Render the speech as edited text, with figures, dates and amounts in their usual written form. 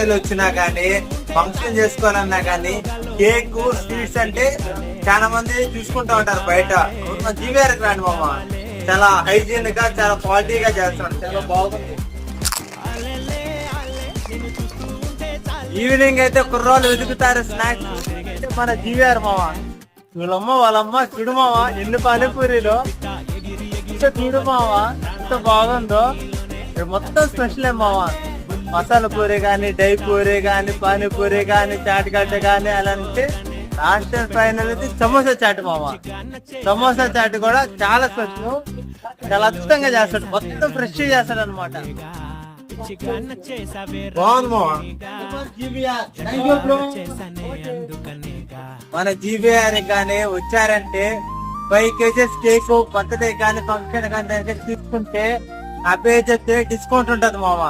బర్త్డేలు వచ్చినా గానీ, ఫంక్షన్ చేసుకోవాలన్నా గానీ, కేక్ స్వీట్స్ అంటే చాలా మంది చూసుకుంటా ఉంటారు బయట. మా జీవీఆర్ రాండి మామ, చాలా హైజీన్ గా చాలా క్వాలిటీగా చేస్తాడు, చాలా బాగుంది. ఈవినింగ్ అయితే కుర్రోళ్ళు వెతుకుతారు స్నాక్స్, మన జీవీఆర్ మామ. వీళ్ళమ్మ వాళ్ళమ్మ చూడు మామ, ఎన్ని పానీపూరీలు చూడు మామ, ఎంత బాగుందో. మొత్తం స్పెషలే మామ. మసాలా పూరి కానీ, డై పూరి కానీ, పానీపూరి కానీ, చాట్ కానీ, అలాంటి లాస్ట్ ఫైనల్ అయితే సమోసా చాట్ మామ. సమోసా చాట్ కూడా చాలా స్పెషల్, చాలా అద్భుతంగా చేస్తాడు, మొత్తం ఫ్రెష్ చేస్తాడు అనమాట. మన జీబీఆర్ కానీ వచ్చారంటే 5 kgs కేక్, బర్త్డే కానీ, ఫంక్షన్ కానీ తీసుకుంటే ఆ పేజ్ డిస్కౌంట్ ఉంటది మామ.